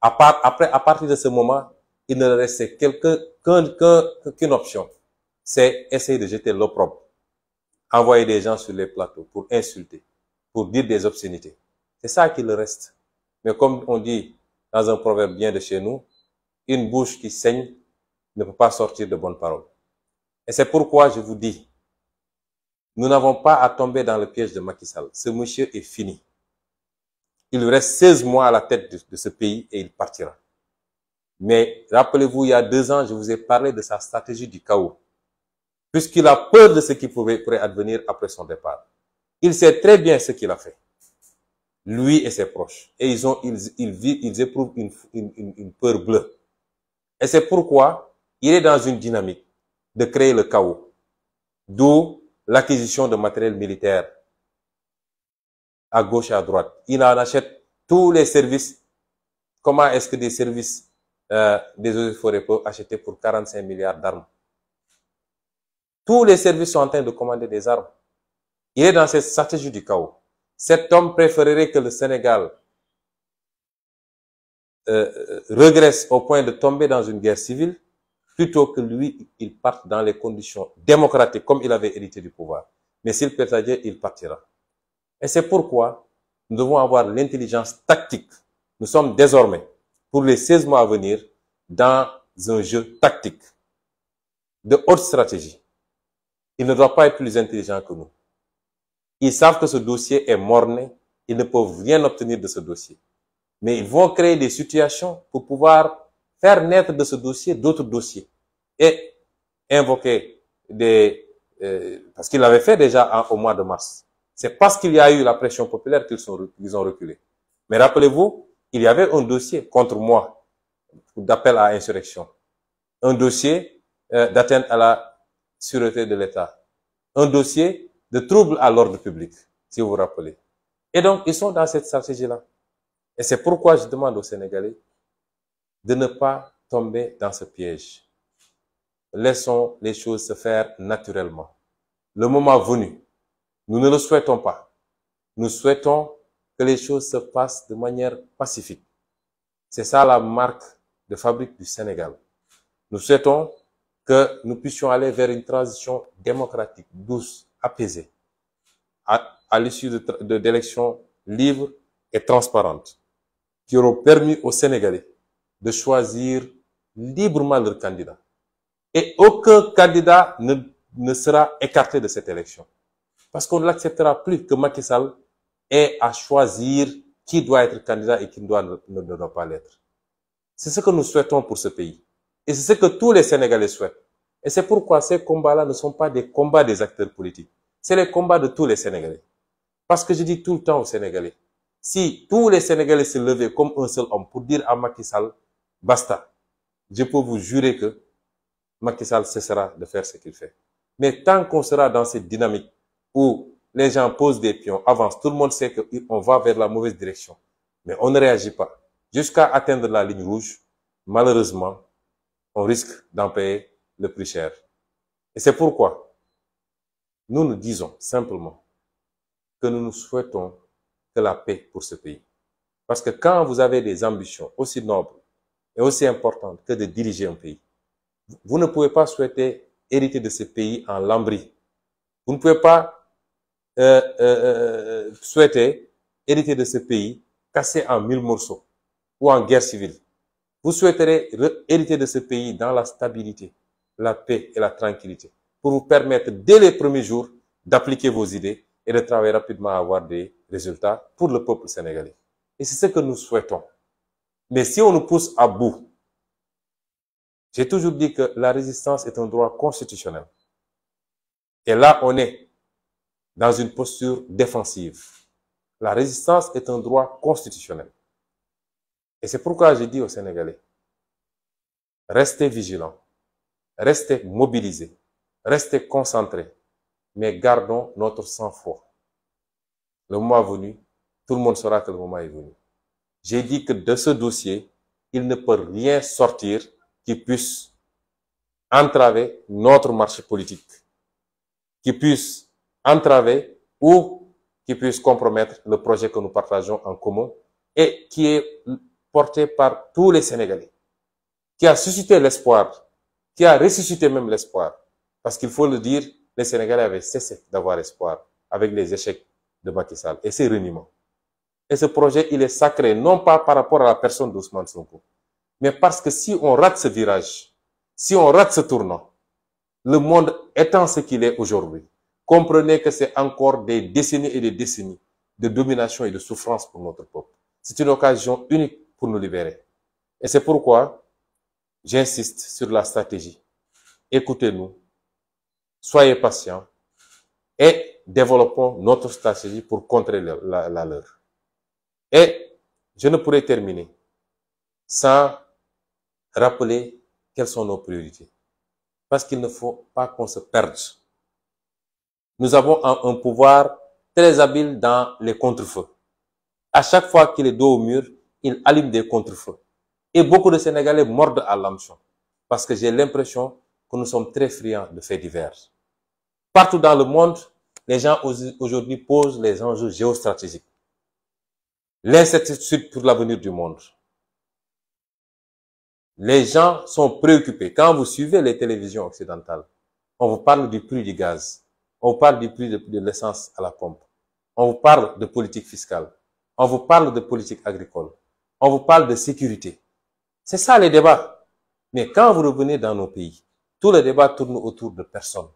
À partir de ce moment, il ne restait qu'une option. C'est essayer de jeter l'opprobre. Envoyer des gens sur les plateaux pour insulter, pour dire des obscénités. C'est ça qu'il reste. Mais comme on dit dans un proverbe bien de chez nous, une bouche qui saigne ne peut pas sortir de bonnes paroles. Et c'est pourquoi je vous dis, nous n'avons pas à tomber dans le piège de Macky Sall. Ce monsieur est fini. Il lui reste 16 mois à la tête de ce pays et il partira. Mais rappelez-vous, il y a 2 ans, je vous ai parlé de sa stratégie du chaos. Puisqu'il a peur de ce qui pourrait advenir après son départ. Il sait très bien ce qu'il a fait. Lui et ses proches. Et ils éprouvent une peur bleue. Et c'est pourquoi il est dans une dynamique de créer le chaos. D'où l'acquisition de matériel militaire à gauche et à droite. Il en achète tous les services. Comment est-ce que des services des eaux et forêts peuvent acheter pour 45 milliards d'armes? Tous les services sont en train de commander des armes. Il est dans cette stratégie du chaos. Cet homme préférerait que le Sénégal regresse au point de tomber dans une guerre civile plutôt que lui, il parte dans les conditions démocratiques comme il avait hérité du pouvoir. Mais s'il perd sa guerre, il partira. Et c'est pourquoi nous devons avoir l'intelligence tactique. Nous sommes désormais, pour les 16 mois à venir, dans un jeu tactique de haute stratégie. Il ne doit pas être plus intelligent que nous. Ils savent que ce dossier est mort-né. Ils ne peuvent rien obtenir de ce dossier. Mais ils vont créer des situations pour pouvoir faire naître de ce dossier d'autres dossiers. Et invoquer parce qu'ils l'avaient fait déjà au mois de mars. C'est parce qu'il y a eu la pression populaire qu'ils ont reculé. Mais rappelez-vous, il y avait un dossier contre moi d'appel à insurrection. Un dossier d'atteinte à la sûreté de l'État. Un dossier de trouble à l'ordre public, si vous vous rappelez. Et donc, ils sont dans cette stratégie-là. Et c'est pourquoi je demande aux Sénégalais de ne pas tomber dans ce piège. Laissons les choses se faire naturellement. Le moment venu, nous ne le souhaitons pas. Nous souhaitons que les choses se passent de manière pacifique. C'est ça la marque de fabrique du Sénégal. Nous souhaitons que nous puissions aller vers une transition démocratique, douce, apaisée, à l'issue d'élections libres et transparentes, qui auront permis aux Sénégalais de choisir librement leur candidat. Et aucun candidat ne sera écarté de cette élection. Parce qu'on n'acceptera plus que Macky Sall ait à choisir qui doit être candidat et qui ne doit pas l'être. C'est ce que nous souhaitons pour ce pays. Et c'est ce que tous les Sénégalais souhaitent. Et c'est pourquoi ces combats-là ne sont pas des combats des acteurs politiques. C'est les combats de tous les Sénégalais. Parce que je dis tout le temps aux Sénégalais, si tous les Sénégalais se levaient comme un seul homme pour dire à Macky Sall, basta, je peux vous jurer que Macky Sall cessera de faire ce qu'il fait. Mais tant qu'on sera dans cette dynamique où les gens posent des pions, avancent, tout le monde sait qu'on va vers la mauvaise direction, mais on ne réagit pas, jusqu'à atteindre la ligne rouge, malheureusement, on risque d'en payer le plus cher. Et c'est pourquoi nous nous disons simplement que nous nous souhaitons que la paix pour ce pays. Parce que quand vous avez des ambitions aussi nobles et aussi importantes que de diriger un pays, vous ne pouvez pas souhaiter hériter de ce pays en lambris. Vous ne pouvez pas souhaiter hériter de ce pays cassé en 1000 morceaux ou en guerre civile. Vous souhaiterez hériter de ce pays dans la stabilité, la paix et la tranquillité pour vous permettre dès les premiers jours d'appliquer vos idées et de travailler rapidement à avoir des résultats pour le peuple sénégalais. Et c'est ce que nous souhaitons. Mais si on nous pousse à bout, j'ai toujours dit que la résistance est un droit constitutionnel. Et là, on est dans une posture défensive. La résistance est un droit constitutionnel. Et c'est pourquoi je dis aux Sénégalais, restez vigilants, restez mobilisés, restez concentrés, mais gardons notre sang-froid. Le moment venu, tout le monde saura que le moment est venu. J'ai dit que de ce dossier, il ne peut rien sortir qui puisse entraver notre marche politique, qui puisse entraver ou qui puisse compromettre le projet que nous partageons en commun et qui est porté par tous les Sénégalais, qui a suscité l'espoir, qui a ressuscité même l'espoir. Parce qu'il faut le dire, les Sénégalais avaient cessé d'avoir espoir avec les échecs de Macky Sall et ses reniements. Et ce projet, il est sacré, non pas par rapport à la personne d'Ousmane Sonko, mais parce que si on rate ce virage, si on rate ce tournant, le monde étant ce qu'il est aujourd'hui, comprenez que c'est encore des décennies et des décennies de domination et de souffrance pour notre peuple. C'est une occasion unique pour nous libérer. Et c'est pourquoi j'insiste sur la stratégie. Écoutez-nous, soyez patients et développons notre stratégie pour contrer la leur. Et je ne pourrais terminer sans rappeler quelles sont nos priorités. Parce qu'il ne faut pas qu'on se perde. Nous avons un pouvoir très habile dans les contre-feux. À chaque fois qu'il est dos au mur, il allume des contre-feux. Et beaucoup de Sénégalais mordent à l'hameçon. Parce que j'ai l'impression que nous sommes très friands de faits divers. Partout dans le monde, les gens aujourd'hui posent les enjeux géostratégiques. L'incertitude pour l'avenir du monde. Les gens sont préoccupés. Quand vous suivez les télévisions occidentales, on vous parle du prix du gaz. On vous parle du prix de l'essence à la pompe. On vous parle de politique fiscale. On vous parle de politique agricole. On vous parle de sécurité. C'est ça les débats. Mais quand vous revenez dans nos pays, tous les débats tournent autour de personnes.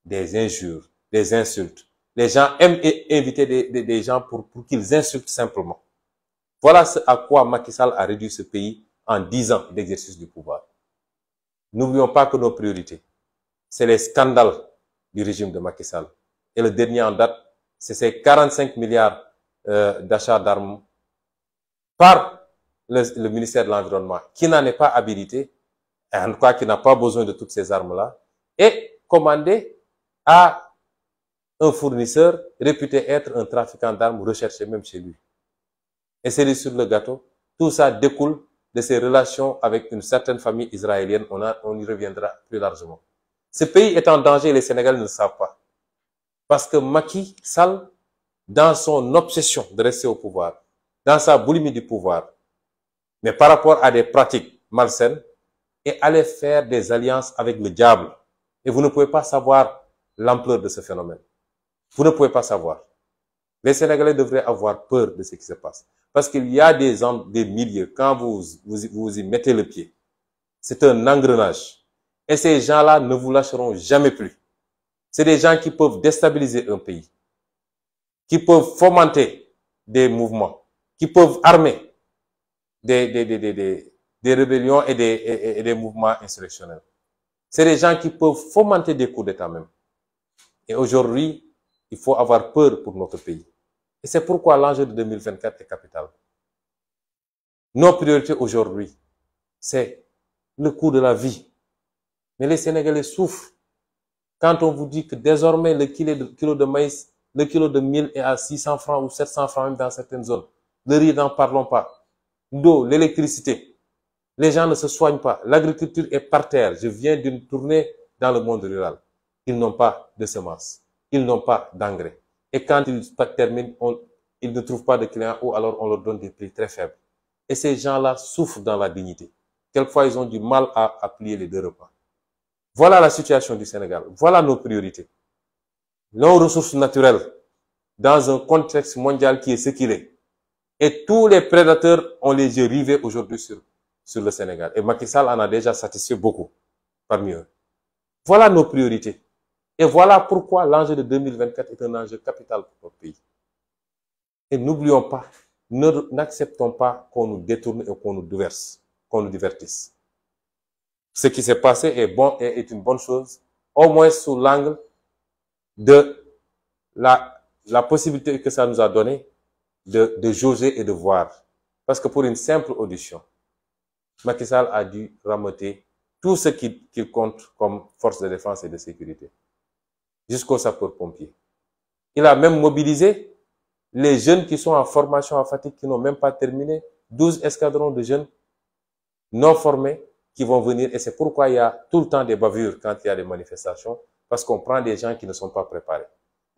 Des injures, des insultes. Les gens aiment inviter des gens pour qu'ils insultent simplement. Voilà ce à quoi Macky Sall a réduit ce pays en 10 ans d'exercice du pouvoir. N'oublions pas que nos priorités, c'est les scandales du régime de Macky Sall. Et le dernier en date, c'est ces 45 milliards d'achats d'armes par le ministère de l'Environnement, qui n'en est pas habilité, et en tout cas qui n'a pas besoin de toutes ces armes-là, et commandé à un fournisseur réputé être un trafiquant d'armes recherché même chez lui. Et c'est sur le gâteau. Tout ça découle de ses relations avec une certaine famille israélienne. On y reviendra plus largement. Ce pays est en danger et les Sénégalais ne le savent pas. Parce que Macky Sall, dans son obsession de rester au pouvoir, dans sa boulimie du pouvoir, mais par rapport à des pratiques malsaines, est allé faire des alliances avec le diable. Et vous ne pouvez pas savoir l'ampleur de ce phénomène. Vous ne pouvez pas savoir. Les Sénégalais devraient avoir peur de ce qui se passe. Parce qu'il y a des milieux, quand vous y mettez le pied, c'est un engrenage. Et ces gens-là ne vous lâcheront jamais plus. C'est des gens qui peuvent déstabiliser un pays, qui peuvent fomenter des mouvements, qui peuvent armer des rébellions et des mouvements insurrectionnels. C'est des gens qui peuvent fomenter des coups d'État même. Et aujourd'hui, il faut avoir peur pour notre pays. Et c'est pourquoi l'enjeu de 2024 est capital. Nos priorités aujourd'hui, c'est le coût de la vie. Mais les Sénégalais souffrent. Quand on vous dit que désormais le kilo de maïs, le kilo de mil est à 600 francs ou 700 francs même dans certaines zones. Le riz, n'en parlons pas. L'eau, l'électricité. Les gens ne se soignent pas. L'agriculture est par terre. Je viens d'une tournée dans le monde rural. Ils n'ont pas de semences. Ils n'ont pas d'engrais. Et quand ils terminent, ils ne trouvent pas de clients ou alors on leur donne des prix très faibles. Et ces gens-là souffrent dans la dignité. Quelquefois, ils ont du mal à plier les 2 repas. Voilà la situation du Sénégal. Voilà nos priorités. Nos ressources naturelles dans un contexte mondial qui est ce qu'il est. Et tous les prédateurs ont les yeux rivés aujourd'hui sur le Sénégal. Et Macky Sall en a déjà satisfait beaucoup parmi eux. Voilà nos priorités. Et voilà pourquoi l'enjeu de 2024 est un enjeu capital pour notre pays. Et n'oublions pas, n'acceptons pas qu'on nous détourne et qu'on nous divertisse. Ce qui s'est passé est une bonne chose, au moins sous l'angle de la possibilité que ça nous a donné de jauger et de voir. Parce que pour une simple audition, Macky Sall a dû rameuter tout ce qu'il compte comme force de défense et de sécurité, jusqu'aux sapeurs-pompiers. Il a même mobilisé les jeunes qui sont en formation à Fatick, qui n'ont même pas terminé, 12 escadrons de jeunes non formés qui vont venir. Et c'est pourquoi il y a tout le temps des bavures quand il y a des manifestations, parce qu'on prend des gens qui ne sont pas préparés.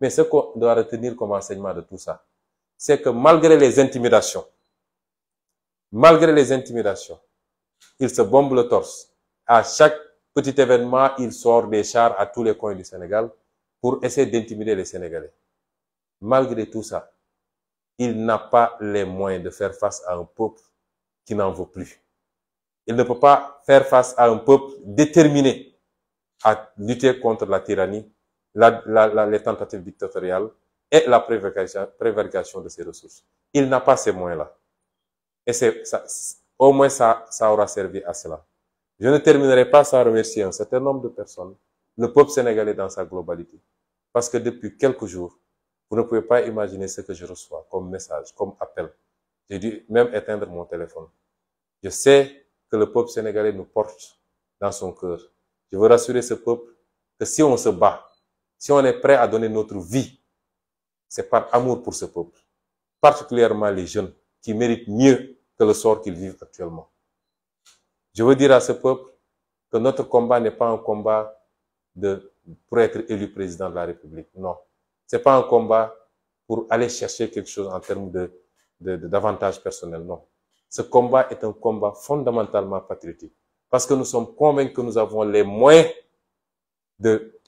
Mais ce qu'on doit retenir comme enseignement de tout ça, c'est que malgré les intimidations, il se bombe le torse. À chaque petit événement, il sort des chars à tous les coins du Sénégal pour essayer d'intimider les Sénégalais. Malgré tout ça, il n'a pas les moyens de faire face à un peuple qui n'en veut plus. Il ne peut pas faire face à un peuple déterminé à lutter contre la tyrannie, les tentatives dictatoriales et la prévarication de ses ressources. Il n'a pas ces moyens-là. Et au moins ça aura servi à cela. Je ne terminerai pas sans remercier un certain nombre de personnes, le peuple sénégalais dans sa globalité. Parce que depuis quelques jours, vous ne pouvez pas imaginer ce que je reçois comme message, comme appel. J'ai dû même éteindre mon téléphone. Je sais que le peuple sénégalais nous porte dans son cœur. Je veux rassurer ce peuple que si on se bat, si on est prêt à donner notre vie, c'est par amour pour ce peuple. Particulièrement les jeunes qui méritent mieux que le sort qu'ils vivent actuellement. Je veux dire à ce peuple que notre combat n'est pas un combat pour être élu président de la République. Non. C'est pas un combat pour aller chercher quelque chose en termes d'avantages personnels. Non. Ce combat est un combat fondamentalement patriotique. Parce que nous sommes convaincus que nous avons les moyens de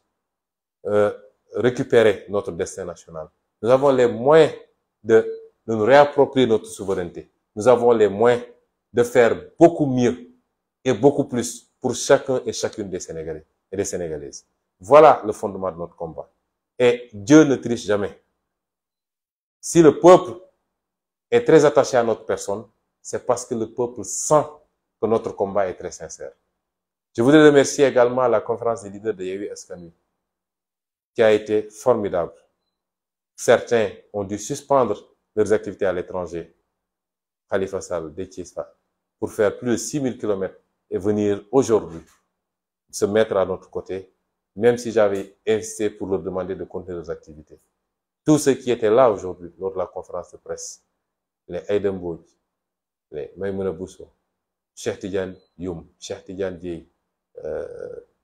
récupérer notre destin national. Nous avons les moyens de nous réapproprier notre souveraineté. Nous avons les moyens de faire beaucoup mieux et beaucoup plus pour chacun et chacune des Sénégalais et des Sénégalaises. Voilà le fondement de notre combat. Et Dieu ne triche jamais. Si le peuple est très attaché à notre personne, c'est parce que le peuple sent que notre combat est très sincère. Je voudrais remercier également la conférence des leaders de Yewwi Askan Wi, qui a été formidable. Certains ont dû suspendre leurs activités à l'étranger, Khalifa Sall, Déthié Fall, pour faire plus de 6000 km et venir aujourd'hui se mettre à notre côté, même si j'avais insisté pour leur demander de continuer leurs activités. Tous ceux qui étaient là aujourd'hui, lors de la conférence de presse, les Aïda Mbodj, les Maïmouna Bousso, Cheikh Tidiane Youm, Cheikh Tidiane Dièye,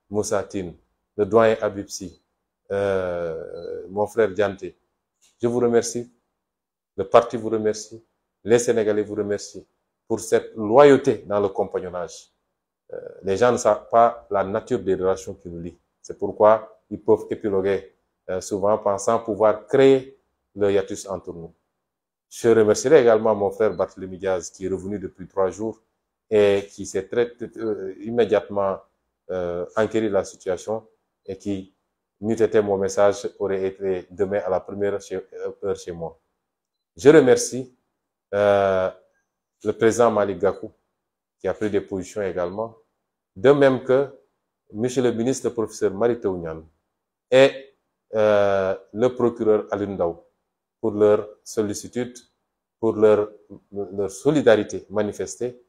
Moussa Tine, le doyen Habib Sy, mon frère Dianté, je vous remercie. Le parti vous remercie. Les Sénégalais vous remercient pour cette loyauté dans le compagnonnage. Les gens ne savent pas la nature des relations qui nous lient. C'est pourquoi ils peuvent épiloguer souvent pensant pouvoir créer le hiatus entre nous. Je remercierai également mon frère Barthélémy Diaz qui est revenu depuis 3 jours et qui s'est immédiatement enquéri la situation et qui, n'eût été mon message, aurait été demain à la première heure chez moi. Je remercie le président Malick Gakou qui a pris des positions également, de même que monsieur le ministre, le professeur Mary Teuw Niane et le procureur Alioune Ndao pour leur sollicitude, pour leur solidarité manifestée,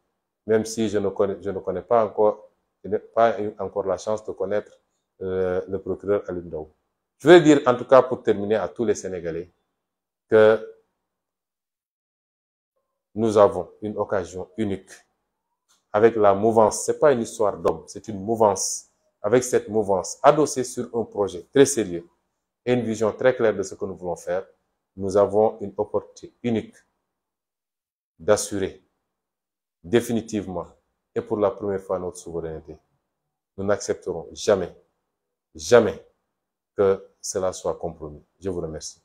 même si je ne connais pas encore, je n'ai pas eu encore la chance de connaître le procureur Alioune Ndao. Je veux dire, en tout cas, pour terminer, à tous les Sénégalais, que nous avons une occasion unique avec la mouvance. Ce n'est pas une histoire d'homme, c'est une mouvance. Avec cette mouvance, adossée sur un projet très sérieux et une vision très claire de ce que nous voulons faire, nous avons une opportunité unique d'assurer définitivement et pour la première fois notre souveraineté. Nous n'accepterons jamais, jamais que cela soit compromis. Je vous remercie.